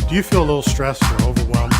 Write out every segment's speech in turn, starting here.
Do you feel a little stressed or overwhelmed?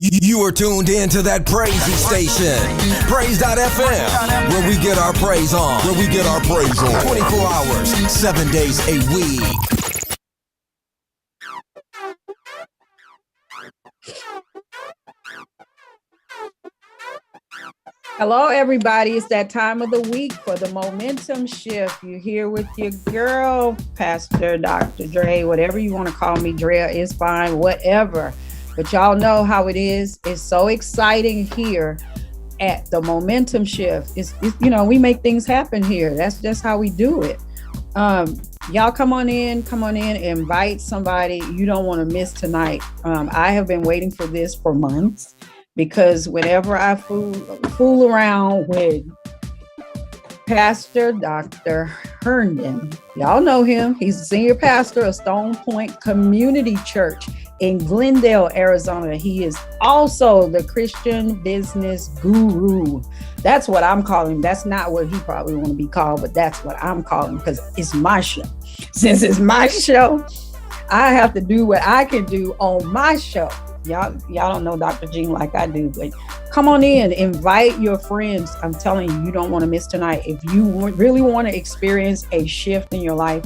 You are tuned in to that praisey station, praise.fm, where we get our praise on, 24 hours, 7 days a week. Hello, everybody. It's that time of the week for the momentum shift. You're here with your girl, Pastor Dr. Dre, whatever you want to call me. Dre is fine, whatever. But y'all know how it is. It's so exciting here at the momentum shift. It's we make things happen here. That's just how we do it. Y'all come on in, invite somebody you don't want to miss tonight. I have been waiting for this for months because whenever I fool around with Pastor Dr. Herndon, y'all know him. He's a senior pastor of Stone Point Community Church in Glendale, Arizona. He is also the Christian business guru. That's what I'm calling him. That's not what he probably want to be called, but that's what I'm calling him because it's my show. Since it's my show, I have to do what I can do on my show. Y'all don't know Dr. Jean like I do, but come on in, invite your friends. I'm telling you, you don't want to miss tonight. If you really want to experience a shift in your life,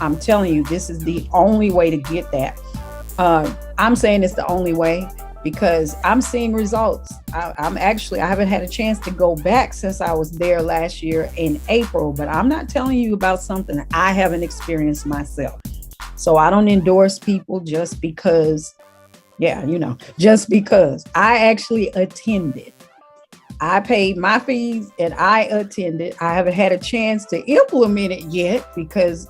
I'm telling you, this is the only way to get that. I'm saying it's the only way because I'm seeing results. I haven't had a chance to go back since I was there last year in April, but I'm not telling you about something I haven't experienced myself. So I don't endorse people just because, just because I actually attended. I paid my fees and I attended. I haven't had a chance to implement it yet because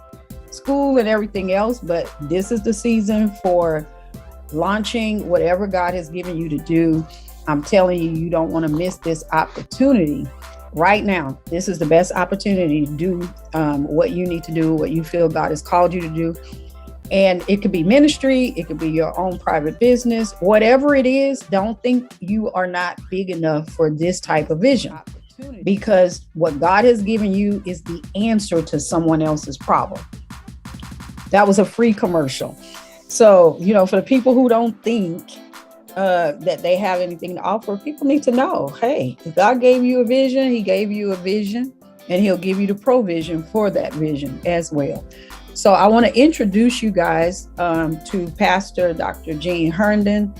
school and everything else, but this is the season for launching whatever God has given you to do. I'm telling you, you don't want to miss this opportunity right now. This is the best opportunity to do what you need to do, what you feel God has called you to do. And it could be ministry, it could be your own private business, whatever it is. Don't think you are not big enough for this type of vision, because what God has given you is the answer to someone else's problem. That was a free commercial. So, for the people who don't think that they have anything to offer, people need to know, hey, if God gave you a vision, he gave you a vision, and he'll give you the provision for that vision as well. So I want to introduce you guys to Pastor Dr. Gene Herndon.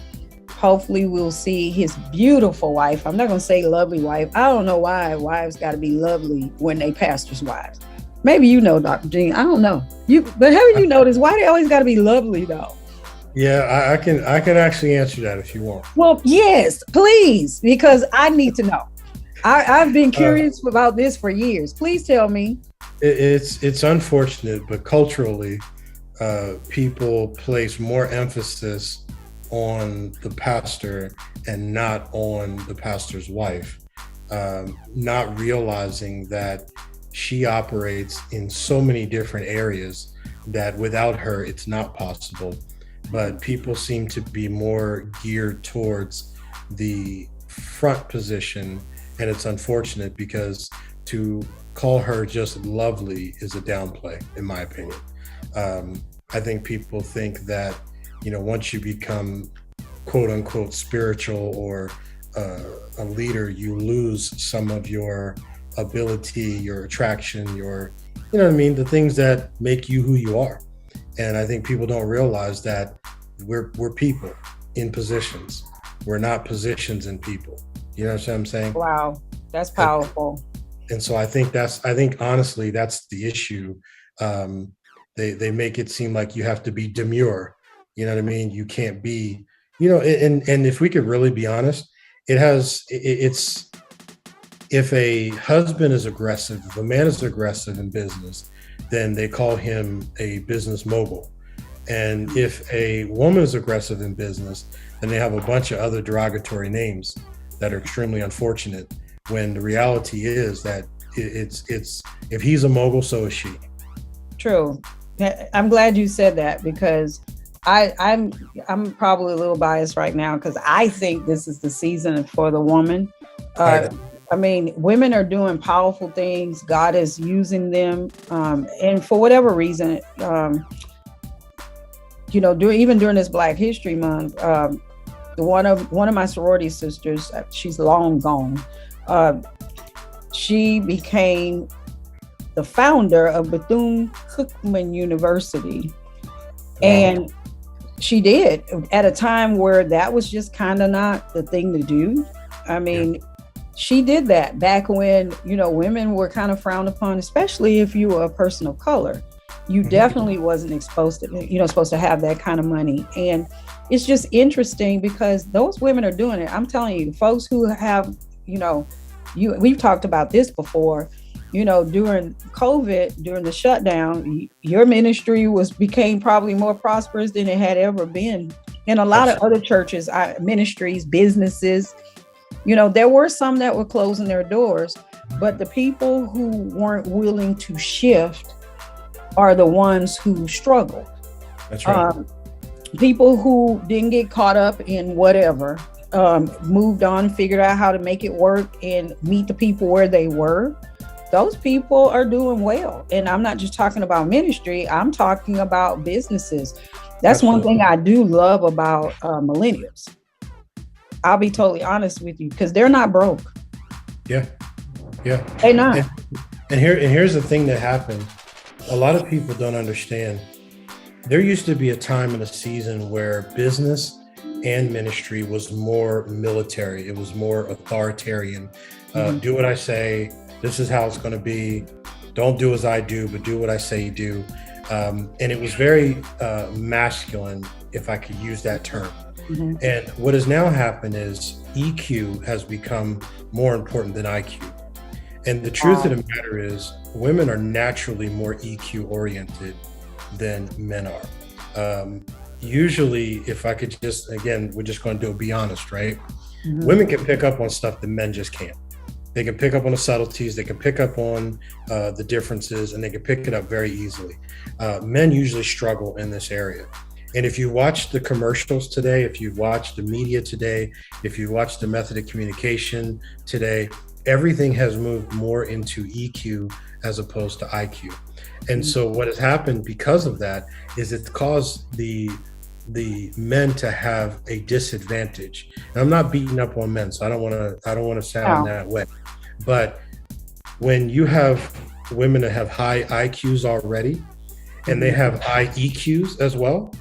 Hopefully we'll see his beautiful wife. I'm not going to say lovely wife. I don't know why wives got to be lovely when they pastors' wives. Maybe you know, Dr. Jean. I don't know. But haven't you noticed why they always got to be lovely though? Yeah, I can actually answer that if you want. Well, yes, please, because I need to know. I've been curious about this for years. Please tell me. It's unfortunate, but culturally, people place more emphasis on the pastor and not on the pastor's wife, not realizing that she operates in so many different areas that without her, it's not possible. But people seem to be more geared towards the front position. And it's unfortunate because to call her just lovely is a downplay, in my opinion. I think people think that, once you become quote unquote spiritual or a leader, you lose some of your ability, your attraction, your, the things that make you who you are. And I think people don't realize that we're people in positions. We're not positions in people. You know what I'm saying? Wow, that's powerful. And so I think honestly, that's the issue. They make it seem like you have to be demure. You know what I mean? You can't be, and if we could really be honest, it's if a husband is aggressive, if a man is aggressive in business, then they call him a business mogul. And if a woman is aggressive in business, then they have a bunch of other derogatory names that are extremely unfortunate, when the reality is that it's if he's a mogul, so is she. True. I'm glad you said that, because I'm probably a little biased right now, because I think this is the season for the woman. I mean, women are doing powerful things. God is using them, and for whatever reason, even during this Black History Month, one of my sorority sisters, she's long gone. She became the founder of Bethune-Cookman University. Wow. And she did at a time where that was just kind of not the thing to do. I mean, she did that back when, women were kind of frowned upon, especially if you were a person of color. You definitely wasn't supposed to have that kind of money. And it's just interesting because those women are doing it. I'm telling you, folks who have, we've talked about this before, during COVID, during the shutdown, your ministry became probably more prosperous than it had ever been. And a lot of other churches, ministries, businesses, there were some that were closing their doors, but the people who weren't willing to shift are the ones who struggled. That's right. People who didn't get caught up in whatever, moved on, figured out how to make it work and meet the people where they were. Those people are doing well. And I'm not just talking about ministry, I'm talking about businesses. That's Absolutely. One thing I do love about millennials. I'll be totally honest with you, because they're not broke. Yeah. They're not. And here's the thing that happened. A lot of people don't understand. There used to be a time in a season where business and ministry was more military. It was more authoritarian. Do what I say. This is how it's going to be. Don't do as I do, but do what I say you do. And it was very masculine, if I could use that term. Mm-hmm. And what has now happened is EQ has become more important than IQ. And the truth of the matter is, women are naturally more EQ oriented than men are. Usually, if I could just, again, we're just going to be honest, right? Mm-hmm. Women can pick up on stuff that men just can't. They can pick up on the subtleties, they can pick up on the differences, and they can pick it up very easily. Men usually struggle in this area. And if you watch the commercials today, if you watch the media today, if you watch the method of communication today, everything has moved more into EQ as opposed to IQ. And so what has happened because of that is it's caused the men to have a disadvantage. And I'm not beating up on men, so I don't want to sound that way. But when you have women that have high IQs already, and they have high EQs as well,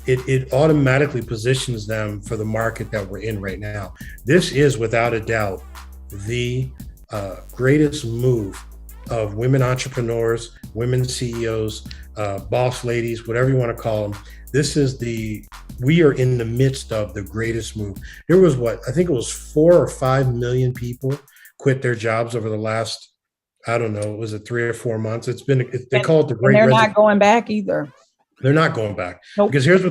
it automatically positions them for the market that we're in right now. This is without a doubt the greatest move of women entrepreneurs, women CEOs, boss ladies, whatever you want to call them. We are in the midst of the greatest move. There was I think it was 4 or 5 million people quit their jobs over the last, I don't know, was it 3 or 4 months? They call it the Great Resignation. They're Resignation. not going back either. They're not going back Nope. because here's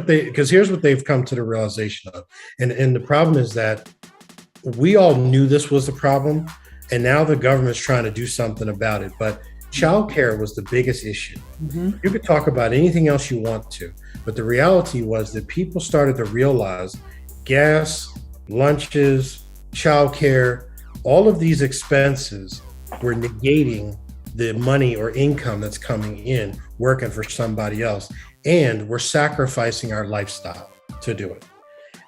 what they've come to the realization of. And the problem is that we all knew this was the problem, and now the government's trying to do something about it. But childcare was the biggest issue. Mhm. You could talk about anything else you want to, but the reality was that people started to realize gas, lunches, childcare, all of these expenses were negating the money or income that's coming in working for somebody else. And we're sacrificing our lifestyle to do it.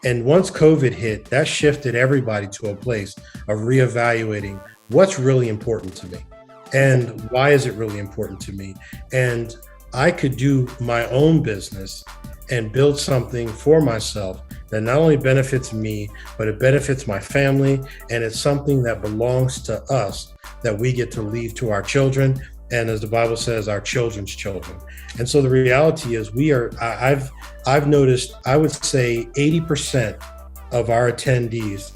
And once COVID hit, that shifted everybody to a place of reevaluating what's really important to me and why is it really important to me. And I could do my own business and build something for myself that not only benefits me, but it benefits my family. And it's something that belongs to us that we get to leave to our children. And as the Bible says, our children's children. And so the reality is I've noticed, I would say 80% of our attendees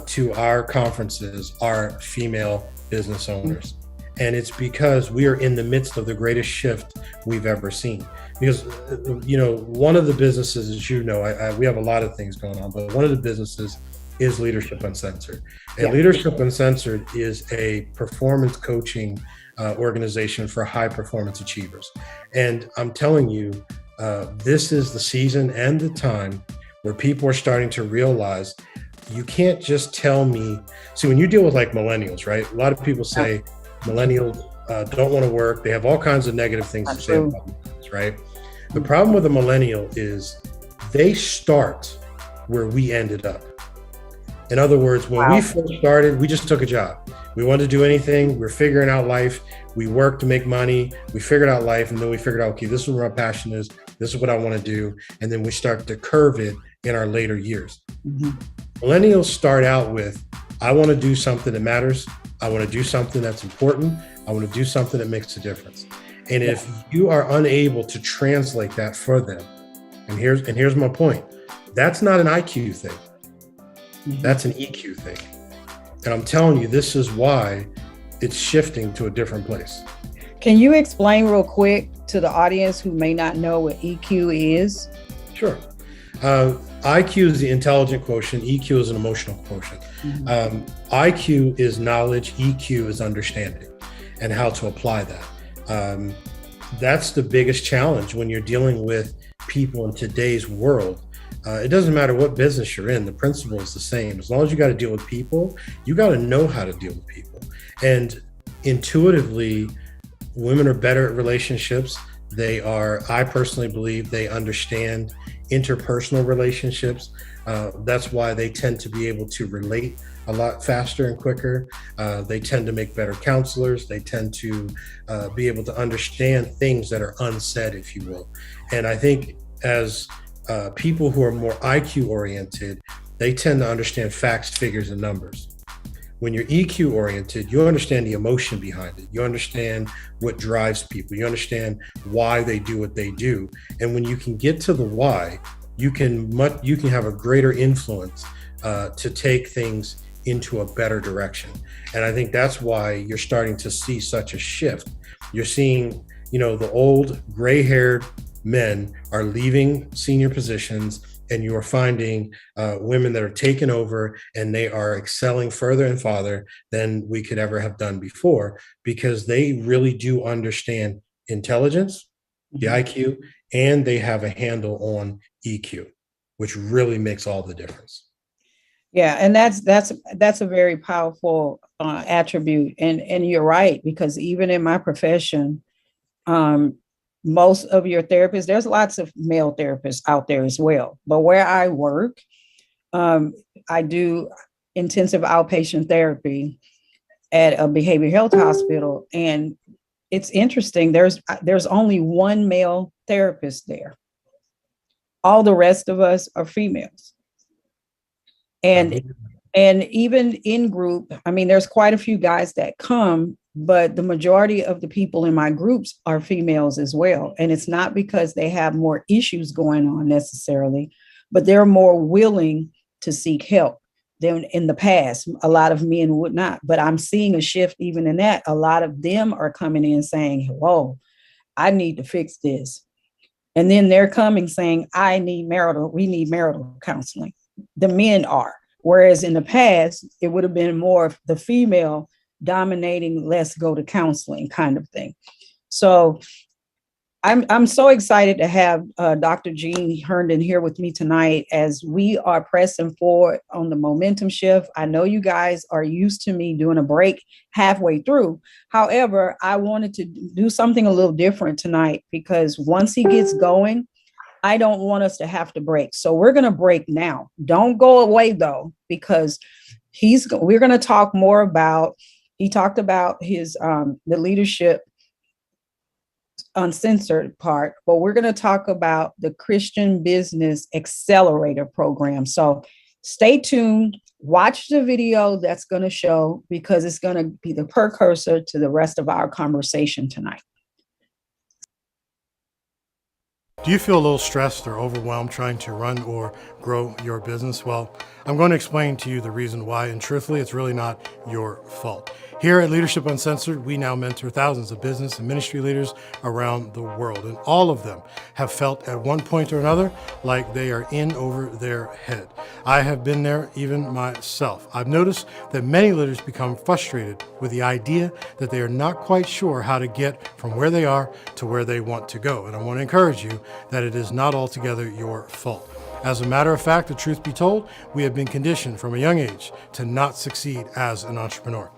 to our conferences are female business owners. And it's because we are in the midst of the greatest shift we've ever seen. Because, one of the businesses, as you know, we have a lot of things going on, but one of the businesses is Leadership Uncensored. And Leadership Uncensored is a performance coaching organization for high performance achievers. And I'm telling you, this is the season and the time where people are starting to realize you can't just tell me. See, when you deal with like millennials, right? A lot of people say millennials don't want to work. They have all kinds of negative things to say about millennials, right? The problem with a millennial is they start where we ended up. In other words, when we first started, we just took a job. We wanted to do anything. We're figuring out life. We worked to make money. We figured out life. And then we figured out, okay, this is where my passion is. This is what I want to do. And then we start to curve it in our later years. Mm-hmm. Millennials start out with, I want to do something that matters. I want to do something that's important. I want to do something that makes a difference. And if you are unable to translate that for them, and here's my point, that's not an IQ thing. That's an EQ thing. And I'm telling you, this is why it's shifting to a different place. Can you explain real quick to the audience who may not know what EQ is? Sure. IQ is the intelligent quotient. EQ is an emotional quotient. IQ is knowledge. EQ is understanding and how to apply that. That's the biggest challenge when you're dealing with people in today's world. It doesn't matter what business you're in, the principle is the same. As long as you got to deal with people, you got to know how to deal with people. And intuitively, women are better at relationships. I personally believe they understand interpersonal relationships. That's why they tend to be able to relate a lot faster and quicker. They tend to make better counselors. They tend to be able to understand things that are unsaid, if you will. And I think as people who are more IQ oriented, they tend to understand facts, figures, and numbers. When you're EQ oriented, you understand the emotion behind it. You understand what drives people. You understand why they do what they do. And when you can get to the why, you can have a greater influence to take things into a better direction. And I think that's why you're starting to see such a shift. You're seeing, the old gray-haired men are leaving senior positions, and you are finding women that are taking over, and they are excelling further and farther than we could ever have done before, because they really do understand intelligence, the IQ, and they have a handle on EQ, which really makes all the difference. Yeah, and that's a very powerful attribute, and you're right, because even in my profession, most of your therapists, there's lots of male therapists out there as well. But where I work, I do intensive outpatient therapy at a behavioral health hospital. And it's interesting. There's only one male therapist there. All the rest of us are females. And even in group, there's quite a few guys that come, but the majority of the people in my groups are females as well. And it's not because they have more issues going on necessarily, but they're more willing to seek help than in the past. A lot of men would not, but I'm seeing a shift even in that. A lot of them are coming in saying, whoa, I need to fix this. And then they're coming saying, we need marital counseling. The men are. Whereas in the past, it would have been more of the female dominating, let's go to counseling kind of thing. So I'm so excited to have Dr. Jean Herndon here with me tonight as we are pressing forward on the momentum shift. I know you guys are used to me doing a break halfway through. However, I wanted to do something a little different tonight because once he gets going, I don't want us to have to break. So we're going to break now. Don't go away though, because we're going to talk more about, he talked about his, the leadership Uncensored part, but we're going to talk about the Christian Business Accelerator program. So stay tuned, watch the video that's going to show, because it's going to be the precursor to the rest of our conversation tonight. Do you feel a little stressed or overwhelmed trying to run or grow your business? Well, I'm going to explain to you the reason why, and truthfully, it's really not your fault. Here at Leadership Uncensored, we now mentor thousands of business and ministry leaders around the world, and all of them have felt at one point or another like they are in over their head. I have been there even myself. I've noticed that many leaders become frustrated with the idea that they are not quite sure how to get from where they are to where they want to go. And I want to encourage you that it is not altogether your fault. As a matter of fact, the truth be told, we have been conditioned from a young age to not succeed as an entrepreneur.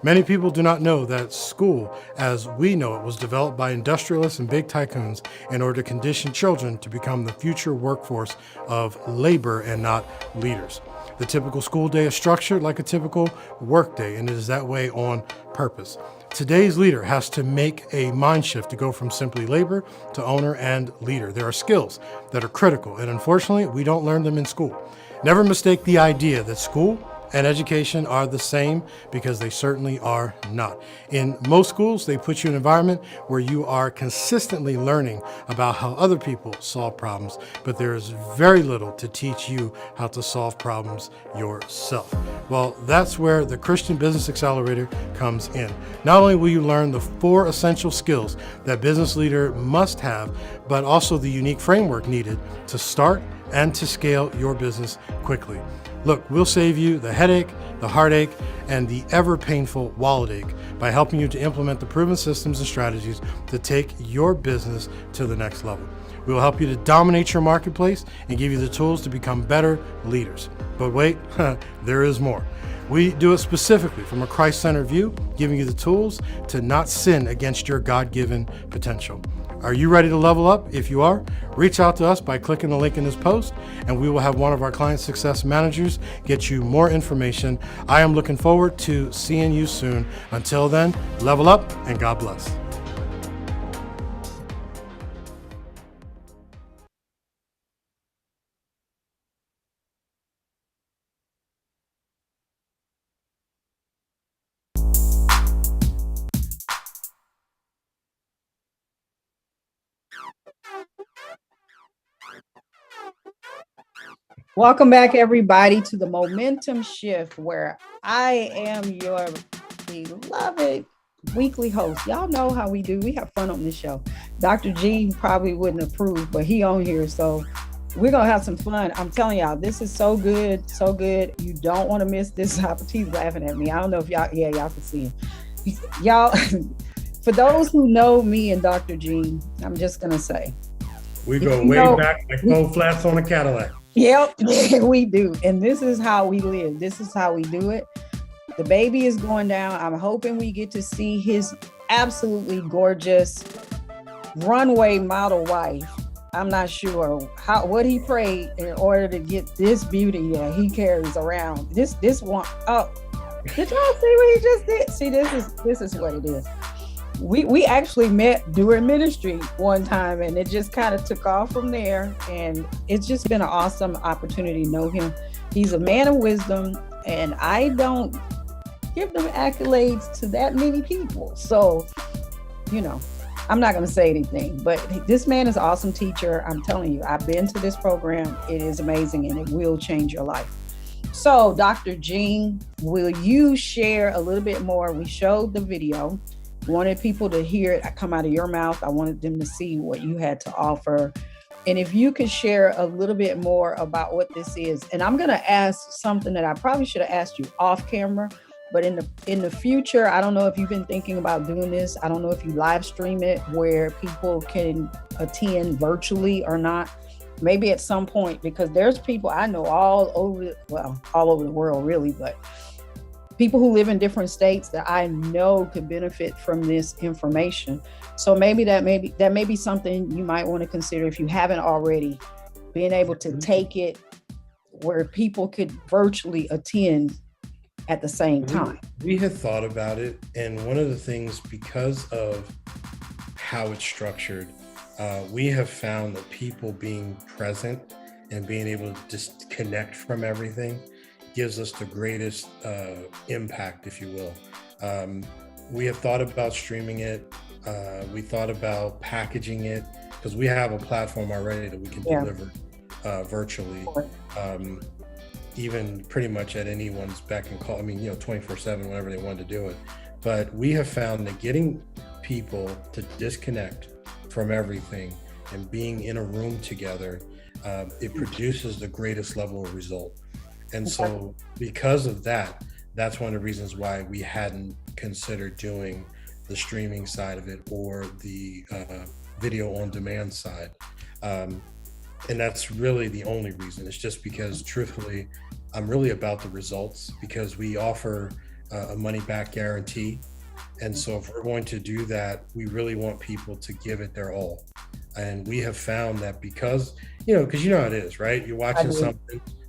Many people do not know that school, as we know it, was developed by industrialists and big tycoons in order to condition children to become the future workforce of labor and not leaders. The typical school day is structured like a typical work day, and it is that way on purpose. Today's leader has to make a mind shift to go from simply labor to owner and leader. There are skills that are critical, and unfortunately, we don't learn them in school. Never mistake the idea that school and education are the same, because they certainly are not. In most schools, they put you in an environment where you are consistently learning about how other people solve problems, but there is very little to teach you how to solve problems yourself. Well, that's where the Christian Business Accelerator comes in. Not only will you learn the 4 essential skills that business leader must have, but also the unique framework needed to start and to scale your business quickly. Look, we'll save you the headache, the heartache, and the ever painful wallet ache by helping you to implement the proven systems and strategies to take your business to the next level. We will help you to dominate your marketplace and give you the tools to become better leaders. But wait, there is more. We do it specifically from a Christ-centered view, giving you the tools to not sin against your God-given potential. Are you ready to level up? If you are, reach out to us by clicking the link in this post, and we will have one of our client success managers get you more information. I am looking forward to seeing you soon. Until then, level up and God bless. Welcome back, everybody, to the Momentum Shift, where I am your beloved weekly host. Y'all know how we do. We have fun on this show. Dr. G probably wouldn't approve, but he on here, so we're going to have some fun. I'm telling y'all, this is so good, so good. You don't want to miss this opportunity. He's laughing at me. I don't know if y'all can see him. Y'all, for those who know me and Dr. G, I'm just going to say. We go way back like 4 flats on a Cadillac. Yep, we do. And this is how we live. This is how we do it. The baby is going down. I'm hoping we get to see his absolutely gorgeous runway model wife. I'm not sure what he prayed in order to get this beauty that he carries around. This one. Oh, did y'all see what he just did? See, this is what it is. We actually met during ministry one time, and it just kind of took off from there. And it's just been an awesome opportunity to know him. He's a man of wisdom, and I don't give them accolades to that many people. So, I'm not going to say anything, but this man is an awesome teacher. I'm telling you, I've been to this program. It is amazing, and it will change your life. So, Dr. Jean, will you share a little bit more? We showed the video. Wanted people to hear it come out of your mouth. I wanted them to see what you had to offer. And if you could share a little bit more about what this is, and I'm going to ask something that I probably should have asked you off camera, but in the future, I don't know if you've been thinking about doing this. I don't know if you live stream it where people can attend virtually or not. Maybe at some point, because there's people I know all over the world, really, but people who live in different states that I know could benefit from this information. So maybe that may be something you might want to consider if you haven't already, being able to take it where people could virtually attend at the same time. We had thought about it, and one of the things, because of how it's structured, we have found that people being present and being able to disconnect from everything gives us the greatest impact, if you will. We have thought about streaming it. We thought about packaging it, because we have a platform already that we can deliver virtually, even pretty much at anyone's beck and call. I mean, 24/7, whenever they want to do it. But we have found that getting people to disconnect from everything and being in a room together, it produces the greatest level of result. And so because of that, that's one of the reasons why we hadn't considered doing the streaming side of it or the video on demand side. And that's really the only reason. It's just because, truthfully, I'm really about the results, because we offer a money back guarantee. And so if we're going to do that, we really want people to give it their all. And we have found that because how it is, right? You're watching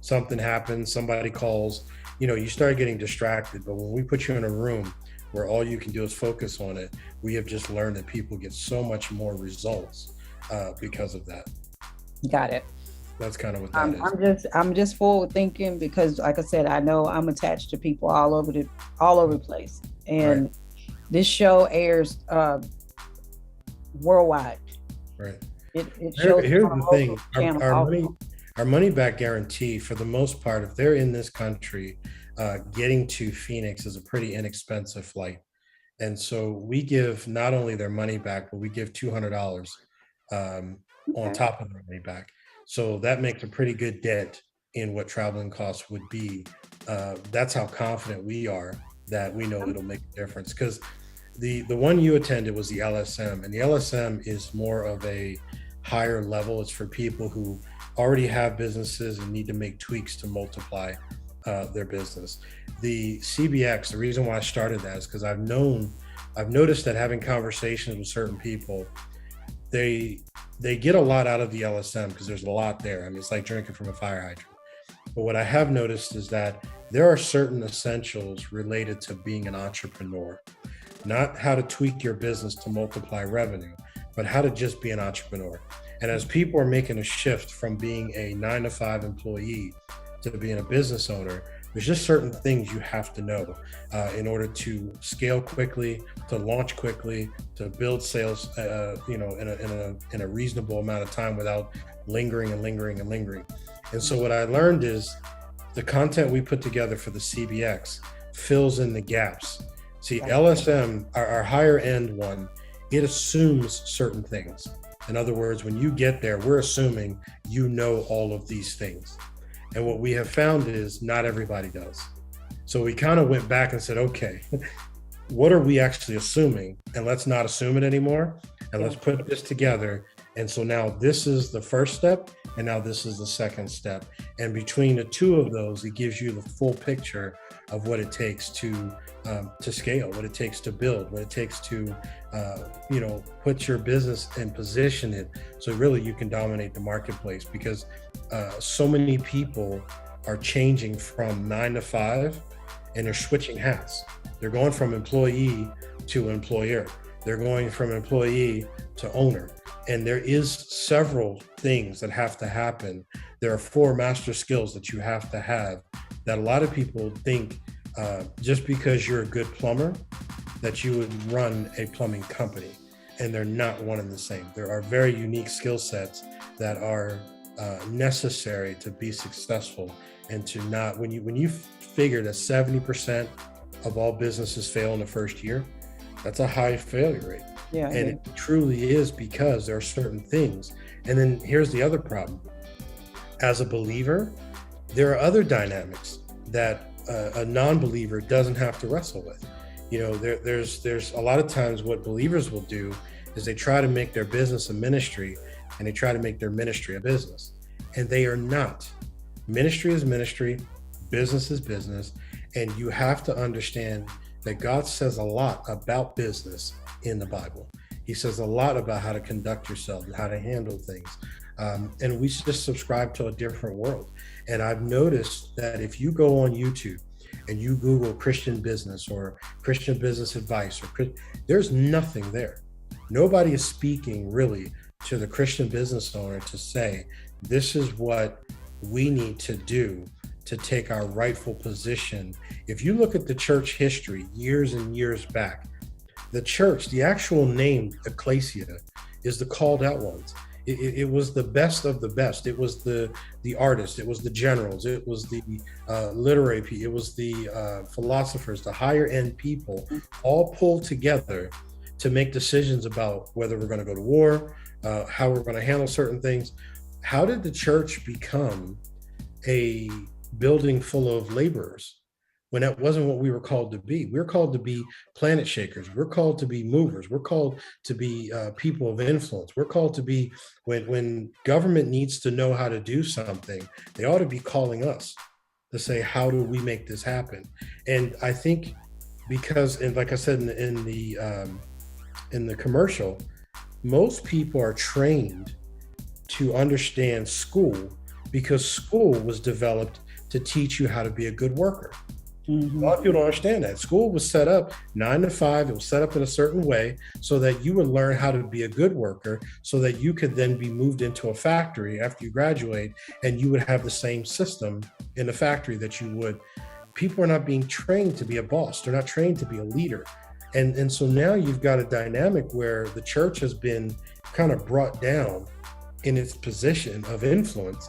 something happens, somebody calls, you start getting distracted. But when we put you in a room where all you can do is focus on it, we have just learned that people get so much more results because of that. Got it. That's kind of what that is. I'm just forward thinking, because like I said, I know I'm attached to people all over the place. And right. This show airs worldwide. Right. It shows. Here's the thing. Our money back guarantee, for the most part, if they're in this country, getting to Phoenix is a pretty inexpensive flight. And so we give not only their money back, but we give $200 on top of their money back. So that makes a pretty good dent in what traveling costs would be. That's how confident we are that we know it'll make a difference. Because the one you attended was the LSM, and the LSM is more of a higher level. It's for people who already have businesses and need to make tweaks to multiply their business. The CBX, the reason why I started that is because I've noticed that having conversations with certain people, they get a lot out of the LSM because there's a lot there. I mean, it's like drinking from a fire hydrant. But what I have noticed is that there are certain essentials related to being an entrepreneur, not how to tweak your business to multiply revenue, but how to just be an entrepreneur. And as people are making a shift from being a 9-to-5 employee to being a business owner, there's just certain things you have to know in order to scale quickly, to launch quickly, to build sales, in a reasonable amount of time without lingering. And so what I learned is the content we put together for the CBX fills in the gaps. See, LSM, our higher end one, it assumes certain things. In other words, when you get there, we're assuming you know all of these things. And what we have found is not everybody does. So we kind of went back and said, okay, what are we actually assuming? And let's not assume it anymore. And let's put this together. And so now this is the first step, and now this is the second step. And between the two of those, it gives you the full picture of what it takes to scale, what it takes to build, what it takes to, put your business and position it so really you can dominate the marketplace. Because so many people are changing from 9-to-5 and they're switching hats. They're going from employee to employer. They're going from employee to owner. And there is several things that have to happen. There are 4 master skills that you have to have that a lot of people think just because you're a good plumber, that you would run a plumbing company. And they're not one and the same. There are very unique skill sets that are necessary to be successful, and to not, when you figure that 70% of all businesses fail in the first year, that's a high failure rate. Yeah. And truly is because there are certain things. And then here's the other problem. As a believer, there are other dynamics that a non-believer doesn't have to wrestle with. You know, there's a lot of times what believers will do is they try to make their business a ministry, and they try to make their ministry a business. And they are not. Ministry is ministry, business is business, and you have to understand that God says a lot about business in the Bible. He says a lot about how to conduct yourself and how to handle things. And we just subscribe to a different world. And I've noticed that if you go on YouTube and you Google Christian business or Christian business advice, there's nothing there. Nobody is speaking really to the Christian business owner to say, this is what we need to do to take our rightful position. If you look at the church history years and years back, the church, the actual name ecclesia, is the called out ones. It was the best of the best. It was the artists, it was the generals, it was the literary people, it was the philosophers, the higher end people, all pulled together to make decisions about whether we're going to go to war, how we're going to handle certain things. How did the church become a building full of laborers when that wasn't what we were called to be? We're called to be planet shakers. We're called to be movers. We're called to be people of influence. We're called to be, when government needs to know how to do something, they ought to be calling us to say, how do we make this happen? And I think because, and like I said in the commercial, most people are trained to understand school because school was developed to teach you how to be a good worker. Mm-hmm. A lot of people don't understand that. School was set up 9 to 5. It was set up in a certain way so that you would learn how to be a good worker so that you could then be moved into a factory after you graduate, and you would have the same system in the factory that you would. People are not being trained to be a boss. They're not trained to be a leader. And so now you've got a dynamic where the church has been kind of brought down in its position of influence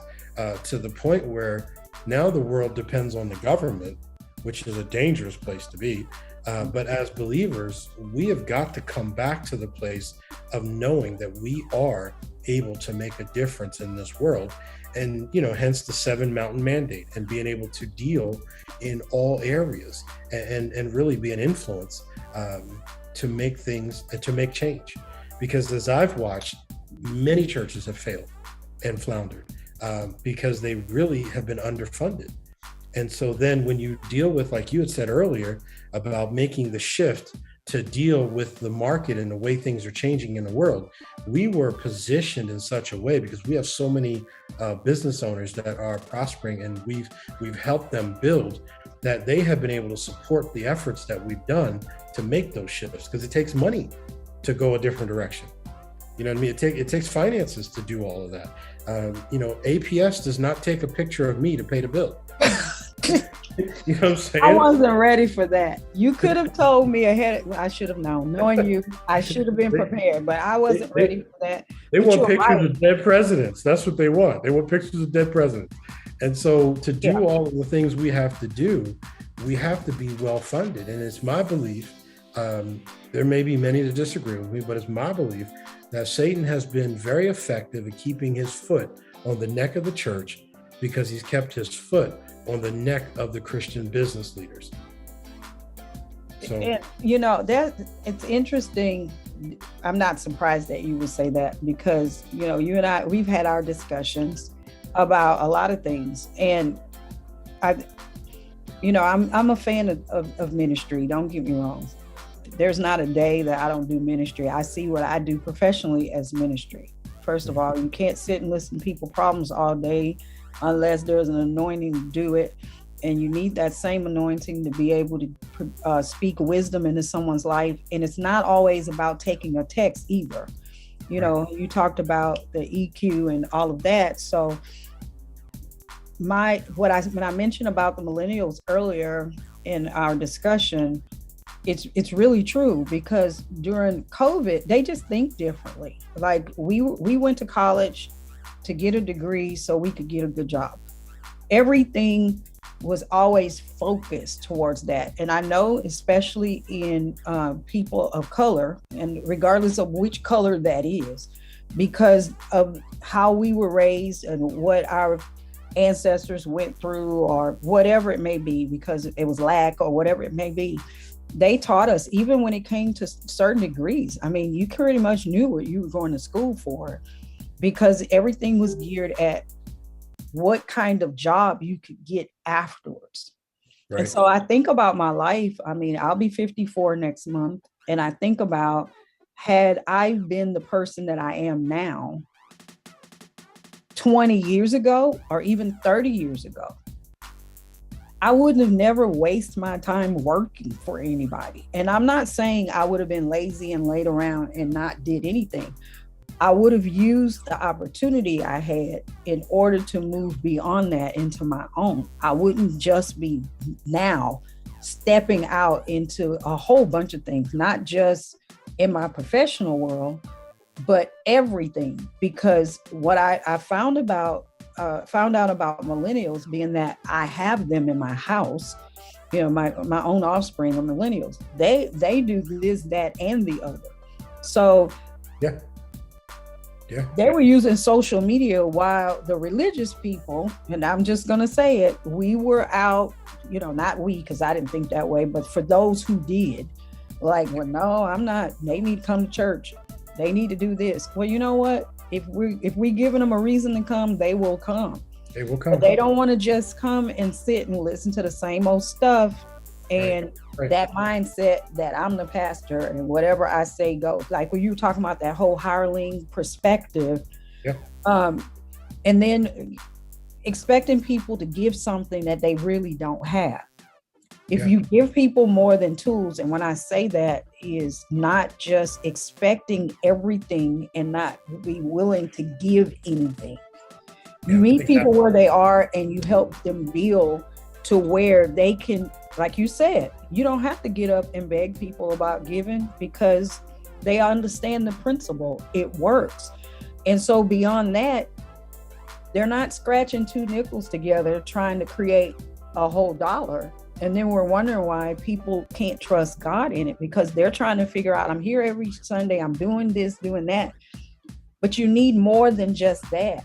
to the point where now the world depends on the government, which is a dangerous place to be. But as believers, we have got to come back to the place of knowing that we are able to make a difference in this world. And, you know, hence the 7 mountain mandate and being able to deal in all areas and really be an influence to make things and to make change. Because as I've watched, many churches have failed and floundered because they really have been underfunded. And so then when you deal with, like you had said earlier, about making the shift to deal with the market and the way things are changing in the world, we were positioned in such a way because we have so many business owners that are prospering, and we've helped them build, that they have been able to support the efforts that we've done to make those shifts, because it takes money to go a different direction. You know what I mean? It takes finances to do all of that. You know, APS does not take a picture of me to pay the bill. You know what I'm saying? I wasn't ready for that. You could have told me ahead. I should have known. Knowing you, I should have been prepared, but I wasn't ready for that. They But want you're pictures right. of dead presidents. That's what they want. They want pictures of dead presidents. And so to do all of the things we have to do, we have to be well funded. And it's my belief, there may be many that disagree with me, but it's my belief that Satan has been very effective at keeping his foot on the neck of the church because he's kept his foot on the neck of the Christian business leaders. So, And, you know, that it's interesting. I'm not surprised that you would say that because, you know, you and I, we've had our discussions about a lot of things. And I'm a fan of ministry. Don't get me wrong. There's not a day that I don't do ministry. I see what I do professionally as ministry. First of all, you can't sit and listen to people's problems all day unless there's an anointing to do it. And you need that same anointing to be able to speak wisdom into someone's life. And it's not always about taking a text either. You know, you talked about the EQ and all of that. So when I mentioned about the millennials earlier in our discussion, it's really true because during COVID, they just think differently. Like we went to college to get a degree so we could get a good job. Everything was always focused towards that. And I know, especially in people of color, and regardless of which color that is, because of how we were raised and what our ancestors went through, or whatever it may be, because it was lack or whatever it may be, they taught us, even when it came to certain degrees. I mean, you pretty much knew what you were going to school for, because everything was geared at what kind of job you could get afterwards. Right. And so I think about my life. I mean, I'll be 54 next month. And I think about, had I been the person that I am now 20 years ago, or even 30 years ago, I wouldn't have never wasted my time working for anybody. And I'm not saying I would have been lazy and laid around and not did anything. I would have used the opportunity I had in order to move beyond that into my own. I wouldn't just be now stepping out into a whole bunch of things, not just in my professional world, but everything. Because what I found out about millennials, being that I have them in my house, you know, my own offspring are millennials. They do this, that, and the other. So yeah. They were using social media, while the religious people, and I'm just going to say it, we were out, you know, not we, because I didn't think that way, but for those who did, like, well, no, I'm not, they need to come to church. They need to do this. Well, you know what? If we giving them a reason to come, they will come. They will come. But they don't want to just come and sit and listen to the same old stuff. And right. That mindset that I'm the pastor and whatever I say goes. Like when you were talking about that whole hireling perspective, yeah. And then expecting people to give something that they really don't have. If you give people more than tools, and when I say that, is not just expecting everything and not be willing to give anything. You meet people where they are and you help them build to where they can, like you said, you don't have to get up and beg people about giving, because they understand the principle. It works. And so beyond that, they're not scratching two nickels together trying to create a whole dollar. And then we're wondering why people can't trust God in it, because they're trying to figure out, I'm here every Sunday, I'm doing this, doing that. But you need more than just that.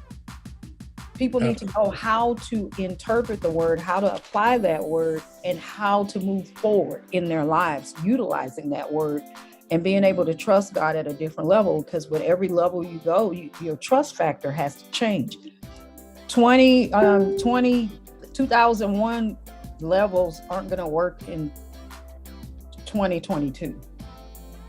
People need to know how to interpret the word, how to apply that word, and how to move forward in their lives, utilizing that word and being able to trust God at a different level. Because with every level you go, your trust factor has to change. 2001 levels aren't going to work in 2022.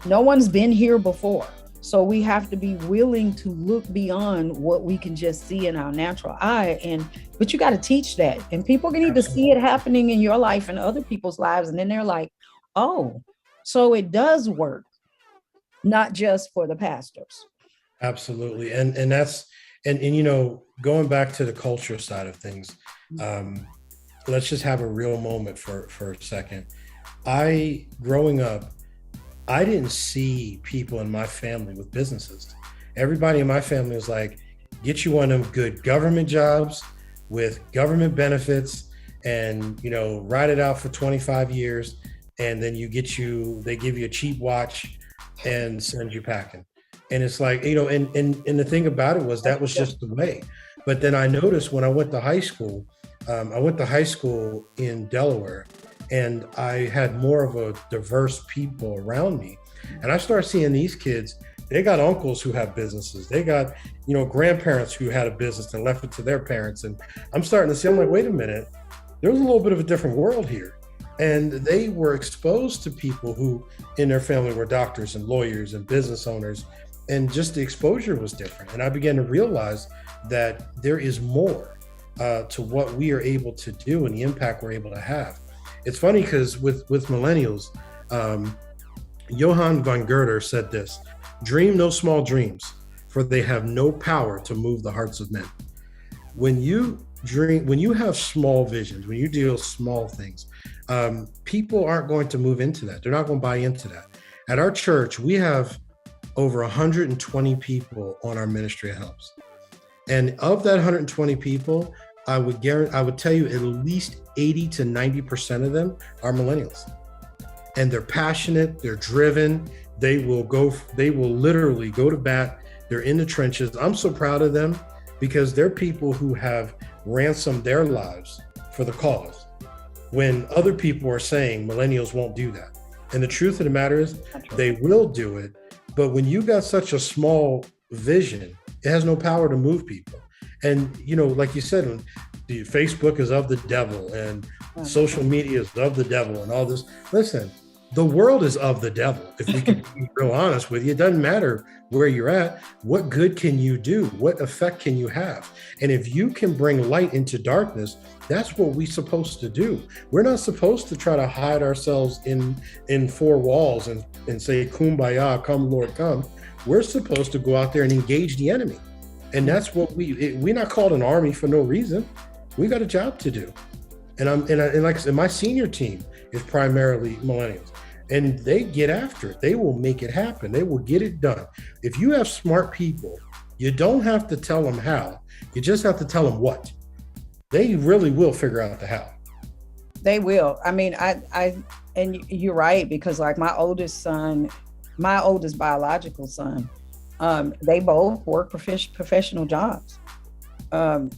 No one's been here before. So we have to be willing to look beyond what we can just see in our natural eye. But you got to teach that. And people need to see it happening in your life and other people's lives. And then they're like, oh, so it does work, not just for the pastors. Absolutely. And that's, and you know, going back to the culture side of things, let's just have a real moment for a second. Growing up, I didn't see people in my family with businesses. Everybody in my family was like, get you one of them good government jobs with government benefits and, you know, ride it out for 25 years. And then they give you a cheap watch and send you packing. And it's like, you know, and the thing about it was that was just the way. But then I noticed when I went to high school, in Delaware, and I had more of a diverse people around me. And I started seeing these kids, they got uncles who have businesses. They got, you know, grandparents who had a business and left it to their parents. And I'm starting to see, I'm like, wait a minute, there was a little bit of a different world here. And they were exposed to people who in their family were doctors and lawyers and business owners. And just the exposure was different. And I began to realize that there is more to what we are able to do and the impact we're able to have. It's funny because with millennials, Johann von Goethe said this: dream no small dreams, for they have no power to move the hearts of men. When you have small visions, when you deal small things, people aren't going to move into that. They're not going to buy into that. At our church, we have over 120 people on our ministry of helps. And of that 120 people, I would tell you at least 80 to 90% of them are millennials. And they're passionate, they're driven, they will literally go to bat. They're in the trenches. I'm so proud of them because they're people who have ransomed their lives for the cause when other people are saying millennials won't do that. And the truth of the matter is they will do it. But when you got such a small vision, it has no power to move people. And, like you said, the Facebook is of the devil and social media is of the devil and all this. Listen, the world is of the devil. If we can be real honest with you, it doesn't matter where you're at. What good can you do? What effect can you have? And if you can bring light into darkness, that's what we're supposed to do. We're not supposed to try to hide ourselves in four walls and say, kumbaya, come Lord, come. We're supposed to go out there and engage the enemy. And that's what we're not called an army for no reason. We got a job to do. And like I said, my senior team is primarily millennials. And they get after it. They will make it happen. They will get it done. If you have smart people, you don't have to tell them how. You just have to tell them what. They really will figure out the how. They will. I mean, and you're right, because like my oldest biological son, they both work professional jobs. Both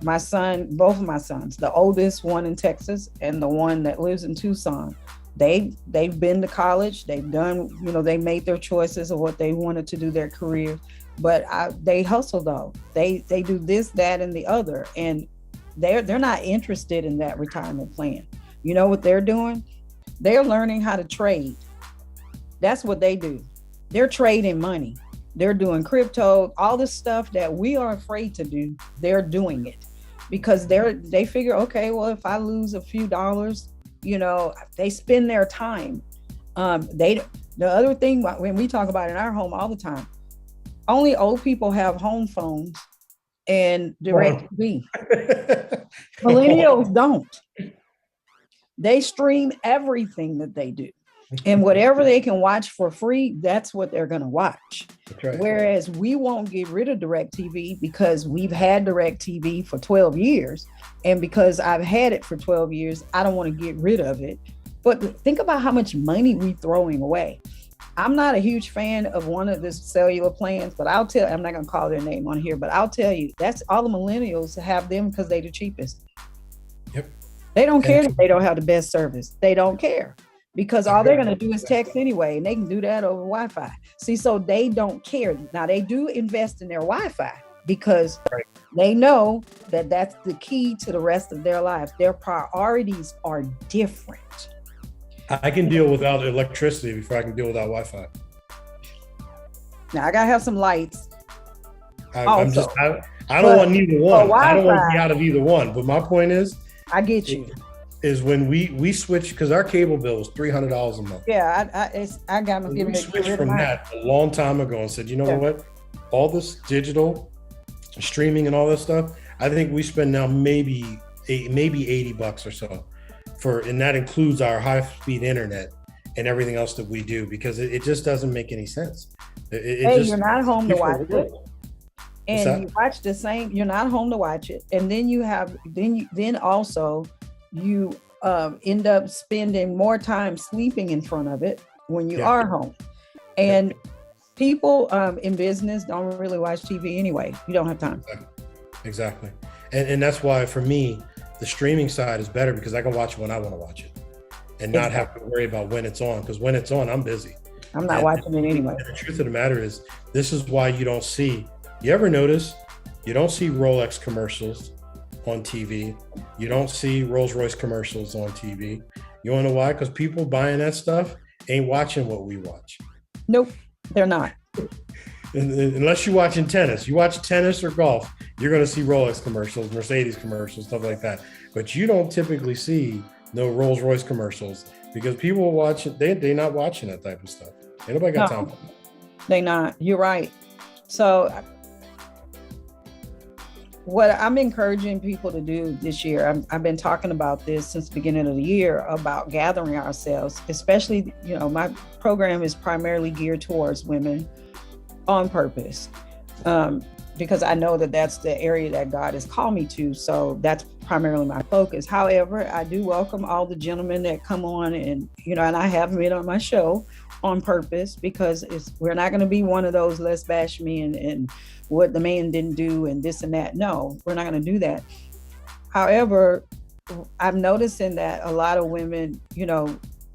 of my sons, the oldest one in Texas and the one that lives in Tucson, they've been to college. They've done, they made their choices of what they wanted to do their career, but they hustle though. They do this, that, and the other, and they're not interested in that retirement plan. You know what they're doing? They're learning how to trade. That's what they do. They're trading money. They're doing crypto, all this stuff that we are afraid to do. They're doing it because they figure, okay, well, if I lose a few dollars, they spend their time. The other thing when we talk about in our home all the time, only old people have home phones and direct TV. Millennials don't. They stream everything that they do. And whatever they can watch for free, that's what they're going to watch. Right. Whereas we won't get rid of DirecTV because we've had DirecTV for 12 years. And because I've had it for 12 years, I don't want to get rid of it. But think about how much money we're throwing away. I'm not a huge fan of one of the cellular plans, but I'm not going to call their name on here, but I'll tell you, that's all the millennials have them because they're the cheapest. Yep. They don't care if they don't have the best service. They don't care. Because all they're going to do is text anyway, and they can do that over Wi-Fi. See, so they don't care. Now, they do invest in their Wi-Fi because they know that that's the key to the rest of their lives. Their priorities are different. I can deal without electricity before I can deal without Wi-Fi. Now, I got to have some lights. I don't want neither one. I don't want to be out of either one. But my point is, I get you. Is when we switch, because our cable bill is $300 a month. Yeah, I got to We switched from that a long time ago and said, what? All this digital streaming and all this stuff, I think we spend now maybe $80 or so and that includes our high-speed internet and everything else that we do, because it just doesn't make any sense. You're not home to watch it. And you watch the same, you're not home to watch it. And then you end up spending more time sleeping in front of it when you are home. And people in business don't really watch TV anyway. You don't have time. Exactly. And that's why for me, the streaming side is better because I can watch it when I want to watch it and not have to worry about when it's on, because when it's on, I'm busy. I'm not watching it anyway. And the truth of the matter is, this is why you ever notice you don't see Rolex commercials on TV. You don't see Rolls Royce commercials on TV. You want to know why? Because people buying that stuff ain't watching what we watch. Nope, they're not. Unless you're watching tennis. You watch tennis or golf, you're going to see Rolex commercials, Mercedes commercials, stuff like that. But you don't typically see no Rolls Royce commercials because people watch it. They're not watching that type of stuff. Ain't nobody got time for it. They not. You're right. So what I'm encouraging people to do this year, I've been talking about this since the beginning of the year about gathering ourselves, especially, my program is primarily geared towards women on purpose. because I know that that's the area that God has called me to. So that's primarily my focus. However, I do welcome all the gentlemen that come on, and and I have been on my show on purpose, because we're not going to be one of those let's bash men and what the man didn't do and this and that. No, we're not going to do that. However, I'm noticing that a lot of women,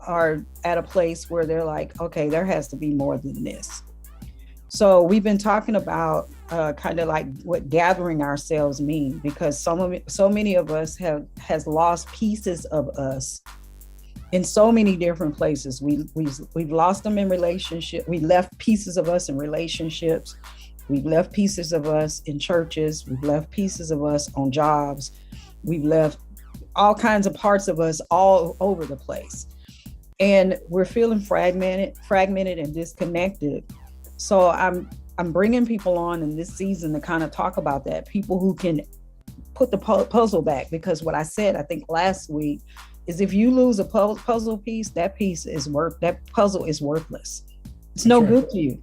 are at a place where they're like, okay, there has to be more than this. So we've been talking about kind of like what gathering ourselves mean, because so many of us has lost pieces of us in so many different places. We've lost them in relationship. We left pieces of us in relationships. We've left pieces of us in churches. We've left pieces of us on jobs. We've left all kinds of parts of us all over the place. And we're feeling fragmented and disconnected. So I'm bringing people on in this season to kind of talk about that. People who can put the puzzle back, because what I said, I think last week, is if you lose a puzzle piece, that puzzle is worthless. It's no good to you.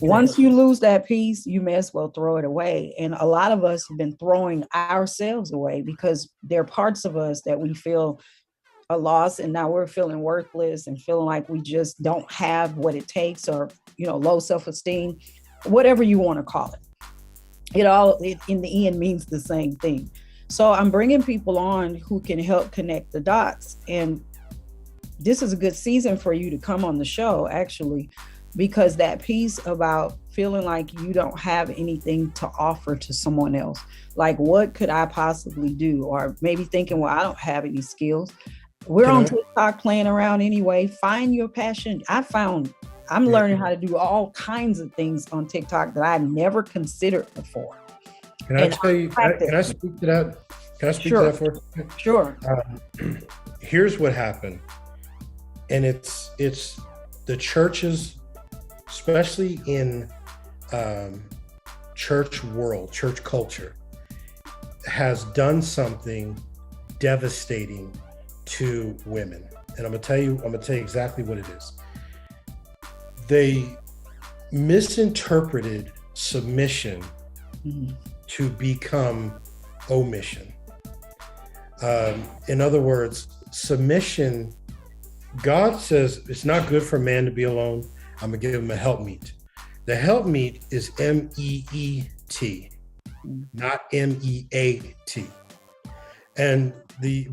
Once you lose that piece, you may as well throw it away. And a lot of us have been throwing ourselves away because there are parts of us that we feel are lost, and now we're feeling worthless and feeling like we just don't have what it takes, or low self-esteem, whatever you want to call it. It in the end means the same thing. So I'm bringing people on who can help connect the dots, and this is a good season for you to come on the show, actually, because that piece about feeling like you don't have anything to offer to someone else, like what could I possibly do, or maybe thinking, well, I don't have any skills. We're on TikTok playing around anyway. Find your passion. I'm learning how to do all kinds of things on TikTok that I never considered before. Can I tell you, can I speak to that? Can I speak to that for a second? Sure. Here's what happened. And it's the churches, especially in church world, church culture, has done something devastating to women. And I'm gonna tell you exactly what it is. They misinterpreted submission to become omission. In other words, submission, God says it's not good for man to be alone. I'm gonna give him a helpmeet. The helpmeet is M-E-E-T, not M-E-A-T. And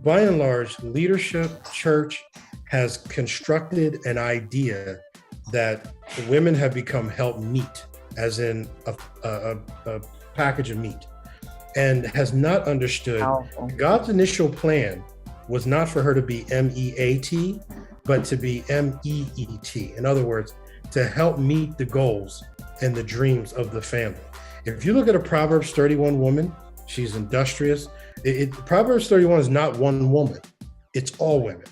by and large, leadership, church has constructed an idea that women have become helpmeet, as in a package of meat, and has not understood God's initial plan was not for her to be M-E-A-T, but to be M-E-E-T. In other words, to help meet the goals and the dreams of the family. If you look at a Proverbs 31 woman, she's industrious. Proverbs 31 is not one woman, it's all women,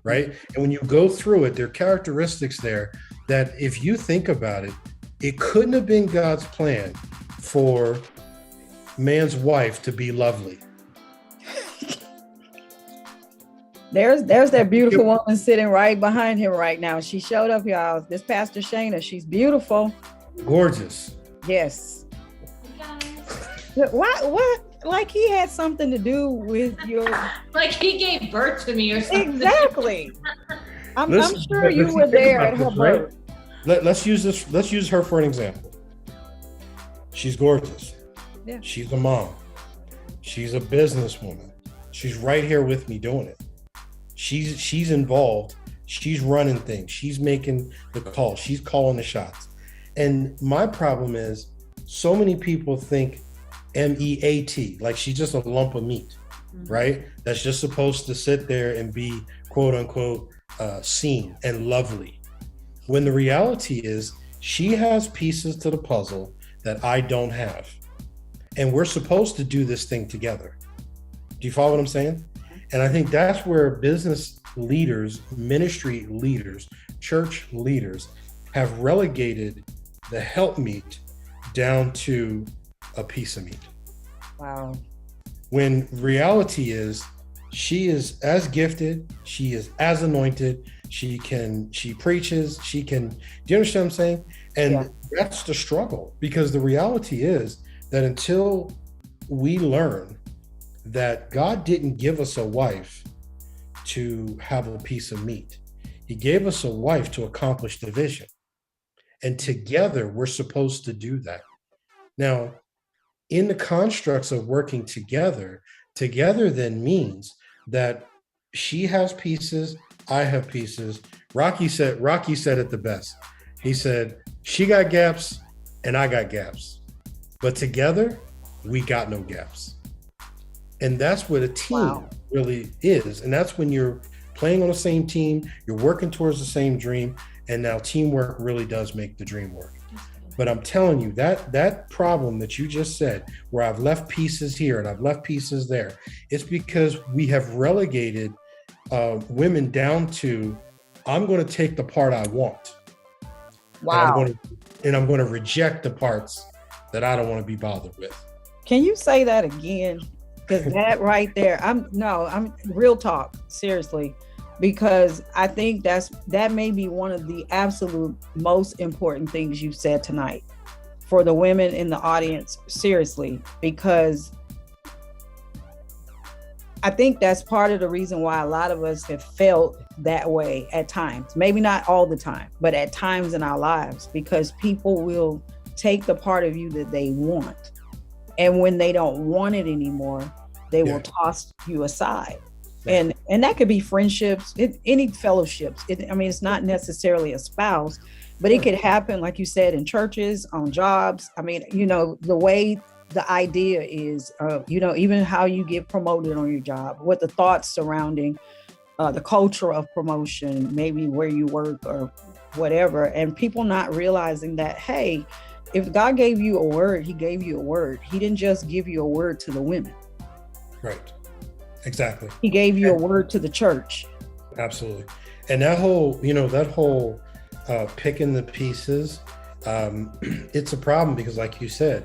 right? And when you go through it, there are characteristics there that, if you think about it, it couldn't have been God's plan for man's wife to be lovely. There's that beautiful woman sitting right behind him right now. She showed up, y'all. This Pastor Shayna, she's beautiful. Gorgeous. Yes. What? Like he had something to do with your... Like he gave birth to me or something. Exactly. I'm sure you were there at her birth. Right? Let's use her for an example. She's gorgeous. Yeah. She's a mom. She's a businesswoman. She's right here with me doing it. She's involved. She's running things. She's making the calls. She's calling the shots. And my problem is, so many people think M-E-A-T, like she's just a lump of meat, right? That's just supposed to sit there and be quote unquote seen and lovely. When the reality is, she has pieces to the puzzle that I don't have. And we're supposed to do this thing together. Do you follow what I'm saying? And I think that's where business leaders, ministry leaders, church leaders have relegated the helpmeet down to a piece of meat. Wow. When reality is, she is as gifted, she is as anointed, she preaches, do you understand what I'm saying? And Yeah. that's the struggle, because the reality is that until we learn that God didn't give us a wife to have a piece of meat, he gave us a wife to accomplish the vision. And together we're supposed to do that. Now, in the constructs of working together, together then means that she has pieces, I have pieces. Rocky said it the best. He said, she got gaps and I got gaps. But together, we got no gaps. And that's what a team really is. And that's when you're playing on the same team, you're working towards the same dream, and now teamwork really does make the dream work. But I'm telling you, that problem that you just said, where I've left pieces here and I've left pieces there, it's because we have relegated women down to, I'm going to take the part I want. Wow. And I'm going to reject the parts that I don't want to be bothered with. Can you say that again? Because that right there, I'm real talk, seriously, because I think that may be one of the absolute most important things you said tonight for the women in the audience, seriously, because I think that's part of the reason why a lot of us have felt that way at times. Maybe not all the time, but at times in our lives, because people will take the part of you that they want. And when they don't want it anymore, they will toss you aside. And that could be friendships, any fellowships. It's not necessarily a spouse, but it could happen, like you said, in churches, on jobs. The way the idea is, even how you get promoted on your job, what the thoughts surrounding the culture of promotion, maybe where you work or whatever, and people not realizing that, hey, if God gave you a word, he gave you a word. He didn't just give you a word to the women. Right. Exactly. He gave you a word to the church. Absolutely. And that whole picking the pieces, it's a problem because, like you said,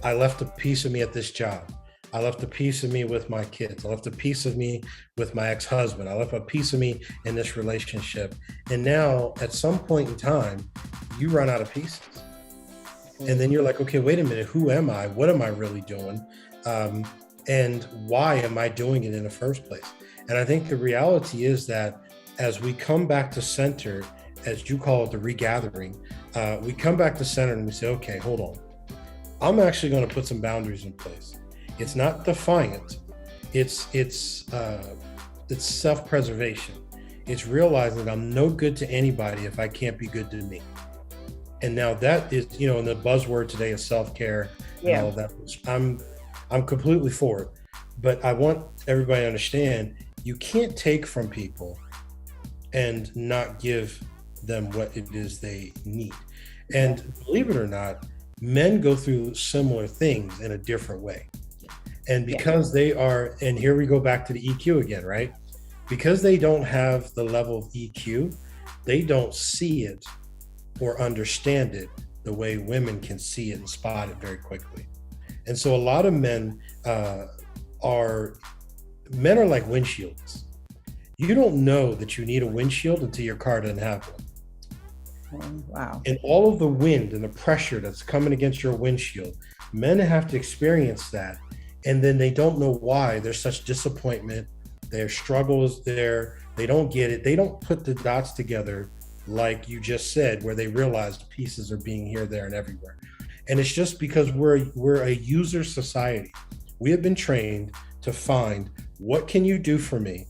I left a piece of me at this job. I left a piece of me with my kids. I left a piece of me with my ex-husband. I left a piece of me in this relationship. And now at some point in time, you run out of pieces. And then you're like, okay, wait a minute, who am I? What am I really doing? And why am I doing it in the first place? And I think the reality is that as we come back to center, as you call it, the regathering, we come back to center and we say, okay, hold on. I'm actually going to put some boundaries in place. It's not defiant. It's self-preservation. It's realizing that I'm no good to anybody if I can't be good to me. And now that is, and the buzzword today is self-care and all of that, which I'm completely for it. But I want everybody to understand, you can't take from people and not give them what it is they need. And believe it or not, men go through similar things in a different way. And because they are, and here we go back to the EQ again, right? Because they don't have the level of EQ, they don't see it or understand it the way women can see it and spot it very quickly. And so a lot of men are like windshields. You don't know that you need a windshield until your car doesn't have one. Oh, wow. And all of the wind and the pressure that's coming against your windshield, men have to experience that. And then they don't know why. There's such disappointment. Their struggle is there. They don't get it. They don't put the dots together like you just said, where they realize pieces are being here, there, and everywhere. And it's just because we're a user society. We have been trained to find, what can you do for me?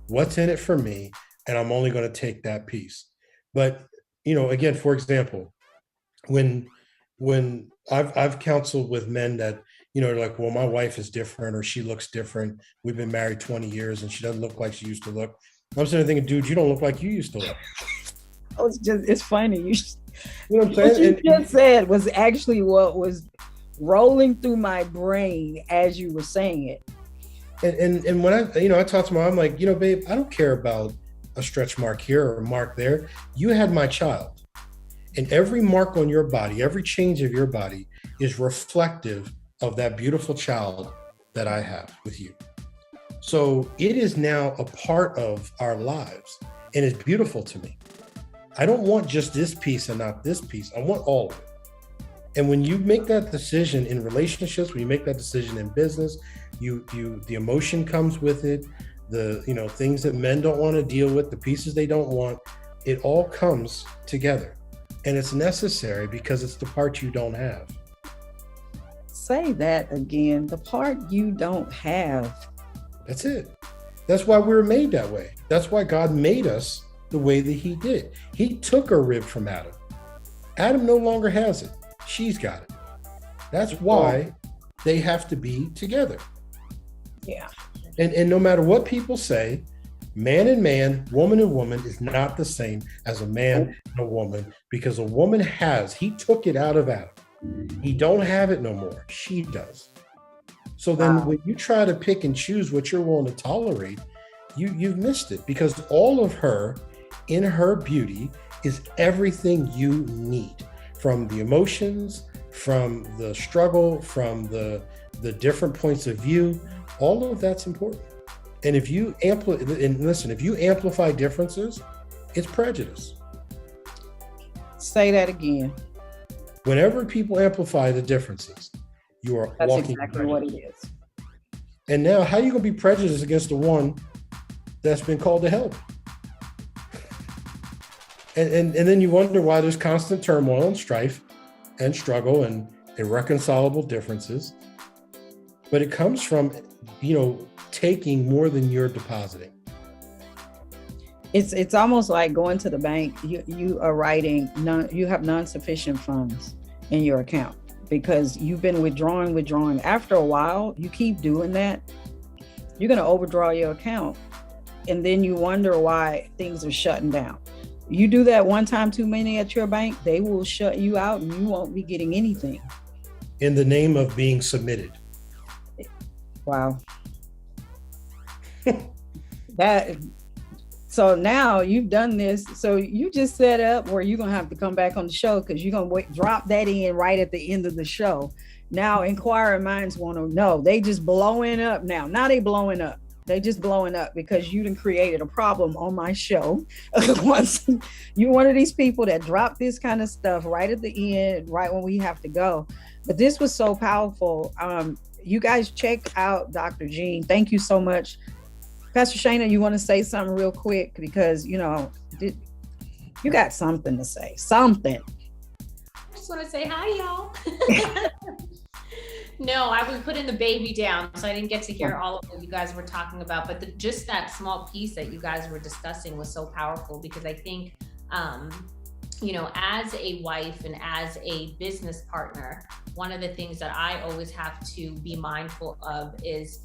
What's in it for me? And I'm only going to take that piece. But, again, for example, when I've counseled with men that, like, well, my wife is different or she looks different. We've been married 20 years and she doesn't look like she used to look. I'm sitting there thinking, dude, you don't look like you used to look. It's funny. You know what I'm saying? What you just said was actually what was rolling through my brain as you were saying it. And when I talked to my mom, I'm like, babe, I don't care about a stretch mark here or a mark there. You had my child. And every mark on your body, every change of your body is reflective of that beautiful child that I have with you. So it is now a part of our lives. and it's beautiful to me. I don't want just this piece and not this piece. I want all of it. And when you make that decision in relationships, when you make that decision in business, the emotion comes with it, the things that men don't want to deal with, the pieces they don't want, it all comes together. And it's necessary because it's the part you don't have. Say that again, the part you don't have. That's it. That's why we were made that way. That's why God made us the way that he did. He took a rib from Adam. Adam no longer has it. She's got it. That's why they have to be together. Yeah. And no matter what people say, man and man, woman and woman is not the same as a man and a woman, because a woman he took it out of Adam. He don't have it no more. She does. So then when you try to pick and choose what you're willing to tolerate, you've missed it, because all of her, in her beauty, is everything you need, from the emotions, from the struggle, from the different points of view. All of that's important. And if you amplify differences, it's prejudice. Say that again. Whenever people amplify the differences, you are That's walking exactly what it is. And now, how are you going to be prejudiced against the one that's been called to help? And then you wonder why there's constant turmoil and strife and struggle and irreconcilable differences. But it comes from, taking more than you're depositing. It's almost like going to the bank. You are writing you have non-sufficient funds in your account because you've been withdrawing. After a while, you keep doing that, you're going to overdraw your account, and then you wonder why things are shutting down. You do that one time too many at your bank, they will shut you out and you won't be getting anything. In the name of being submitted. Wow. So now you've done this. So you just set up where you're going to have to come back on the show, because you're going to drop that in right at the end of the show. Now inquiring minds want to know. They just blowing up now. Now they blowing up. They just blowing up because you done created a problem on my show. Once you're one of these people that drop this kind of stuff right at the end, right when we have to go. But this was so powerful. You guys check out Dr. Jean. Thank you so much. Pastor Shana, you want to say something real quick? Because, you got something to say. Something. I just want to say hi, y'all. No, I was putting the baby down, so I didn't get to hear all of what you guys were talking about. But just that small piece that you guys were discussing was so powerful, because I think, as a wife and as a business partner, one of the things that I always have to be mindful of is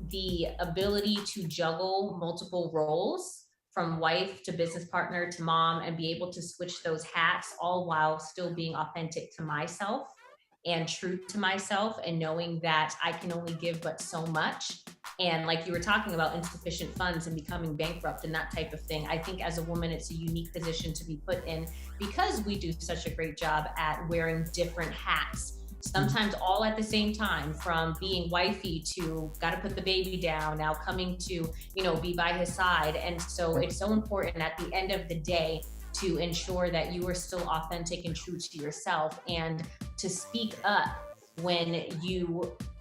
the ability to juggle multiple roles, from wife to business partner to mom, and be able to switch those hats, all while still being authentic to myself and true to myself, and knowing that I can only give but so much. And like you were talking about insufficient funds and becoming bankrupt and that type of thing, I think as a woman, it's a unique position to be put in, because we do such a great job at wearing different hats, sometimes all at the same time, from being wifey to got to put the baby down, now coming to, be by his side. And so it's so important at the end of the day to ensure that you are still authentic and true to yourself, and to speak up when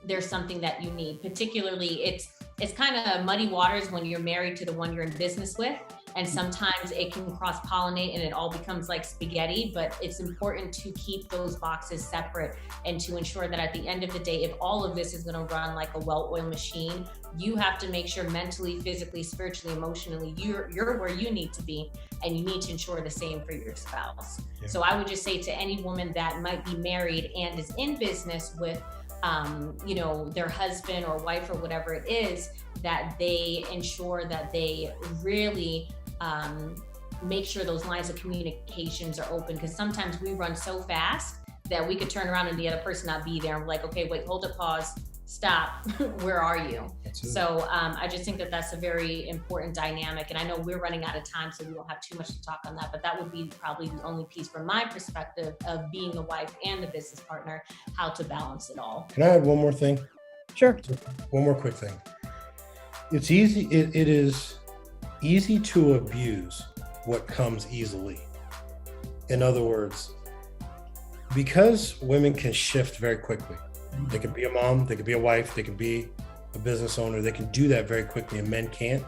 there's something that you need. Particularly, it's kind of muddy waters when you're married to the one you're in business with, and sometimes it can cross-pollinate and it all becomes like spaghetti. But it's important to keep those boxes separate, and to ensure that at the end of the day, if all of this is going to run like a well-oiled machine, you have to make sure mentally, physically, spiritually, emotionally, you're where you need to be, and you need to ensure the same for your spouse. Yeah. So I would just say to any woman that might be married and is in business with their husband or wife or whatever it is, that they ensure that they really make sure those lines of communications are open, because sometimes we run so fast that we could turn around and the other person not be there. I'm like, okay, wait, hold it, pause, stop, where are you? So I just think that that's a very important dynamic. And I know we're running out of time, so we don't have too much to talk on that, but that would be probably the only piece from my perspective of being a wife and a business partner, how to balance it all. Can I add one more thing? Sure. One more quick thing. It's easy. It is easy to abuse what comes easily. In other words, because women can shift very quickly, they can be a mom, they can be a wife, they can be a business owner, they can do that very quickly, and men can't.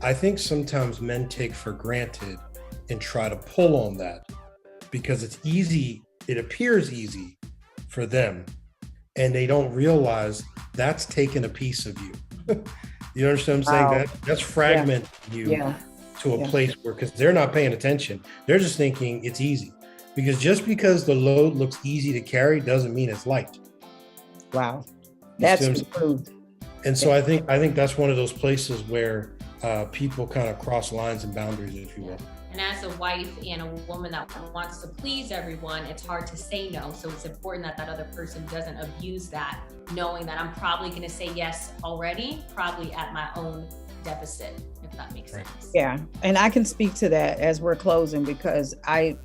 I think sometimes men take for granted and try to pull on that because it's easy, it appears easy for them, and they don't realize that's taking a piece of you. You understand what I'm saying? That's fragmenting you to a place where, because they're not paying attention, they're just thinking it's easy. Because just because the load looks easy to carry doesn't mean it's light. Wow, that's true. And so I think that's one of those places where people kind of cross lines and boundaries, if you will. And as a wife and a woman that wants to please everyone, it's hard to say no. So it's important that that other person doesn't abuse that, knowing that I'm probably going to say yes already, probably at my own deficit, if that makes sense. Yeah, and I can speak to that as we're closing, because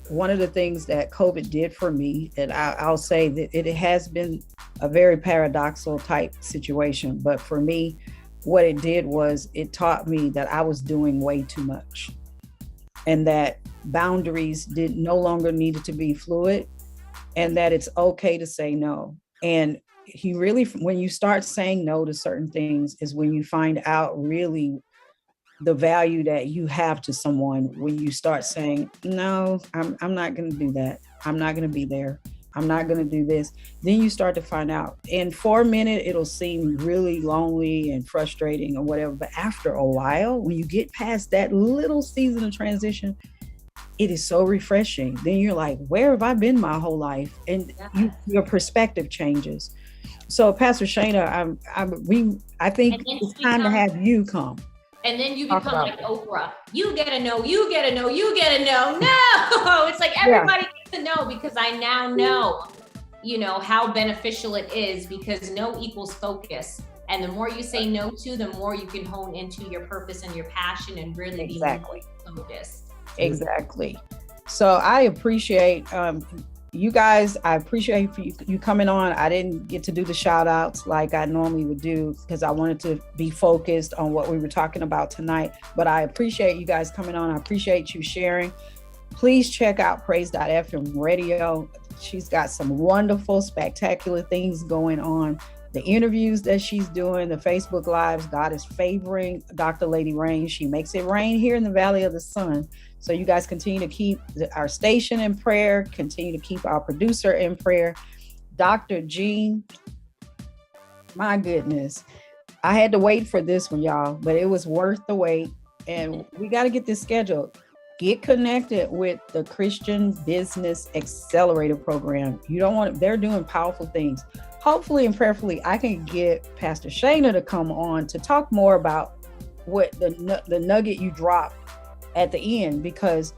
one of the things that COVID did for me, and I'll say that it has been a very paradoxical type situation, but for me, what it did was it taught me that I was doing way too much, and that boundaries no longer needed to be fluid, and that it's okay to say no. And when you start saying no to certain things is when you find out really the value that you have to someone. When you start saying, no, I'm not going to do that. I'm not going to be there. I'm not going to do this. Then you start to find out. And for a minute, it'll seem really lonely and frustrating or whatever. But after a while, when you get past that little season of transition, it is so refreshing. Then you're like, where have I been my whole life? And your perspective changes. So Pastor Shana, I think it's time to have you come. And then you become like Oprah. You get a no, you get a no, you get a no. No, it's like everybody gets a no, because I now know, how beneficial it is, because no equals focus. And the more you say no to, the more you can hone into your purpose and your passion and really be focused. Exactly. So I appreciate you guys. I appreciate you coming on. I didn't get to do the shout outs like I normally would do because I wanted to be focused on what we were talking about tonight. But I appreciate you guys coming on. I appreciate you sharing. Please check out praise.fm radio. She's got some wonderful, spectacular things going on. The interviews that she's doing, the Facebook Lives, God is favoring Dr. Lady Rain. She makes it rain here in the Valley of the Sun. So you guys continue to keep our station in prayer, continue to keep our producer in prayer. Dr. Jean, my goodness, I had to wait for this one, y'all, but it was worth the wait. And we got to get this scheduled. Get connected with the Christian Business Accelerator Program. They're doing powerful things. Hopefully and prayerfully, I can get Pastor Shana to come on to talk more about what the nugget you dropped at the end, because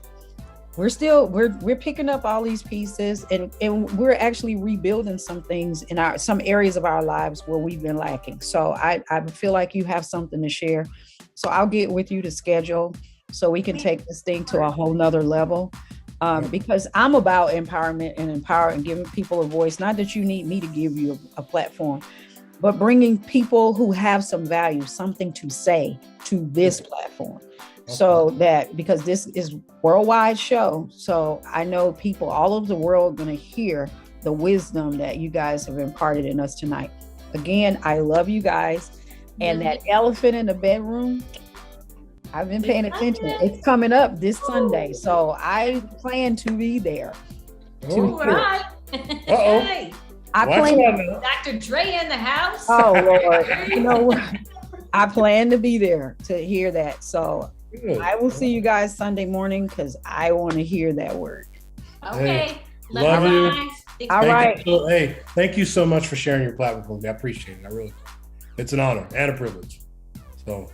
we're picking up all these pieces and we're actually rebuilding some things in some areas of our lives where we've been lacking. So I feel like you have something to share. So I'll get with you to schedule so we can take this thing to a whole nother level. Because I'm about empowerment and giving people a voice. Not that you need me to give you a platform, but bringing people who have some value, something to say to this platform. So that, because this is worldwide show, so I know people all over the world are going to hear the wisdom that you guys have imparted in us tonight. Again, I love you guys. And that elephant in the bedroom, I've been paying attention. It's coming up this Sunday, so I plan to be there. All right. Hey. I plan. Dr. Dre in the house. Oh Lord, you know what? I plan to be there to hear that. So I will see you guys Sunday morning because I want to hear that word. Okay. Hey, love you. All right. Hey, thank you so much for sharing your platform with me. I appreciate it. I really do. It's an honor and a privilege. So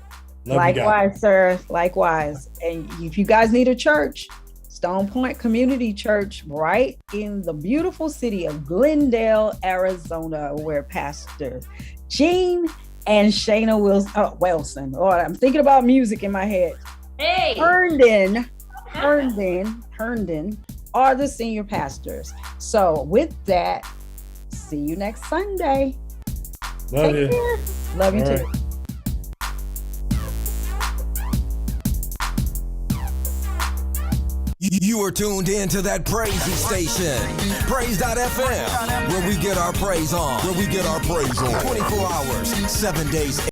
likewise, sir. Likewise. And if you guys need a church, Stone Point Community Church, right in the beautiful city of Glendale, Arizona, where Pastor Jean and Shana Wilson. Oh, I'm thinking about music in my head. Hey. Herndon are the senior pastors. So with that, see you next Sunday. Love you. Care. Love you too. You are tuned in to that praisey station, praise.fm, where we get our praise on, 24 hours, 7 days,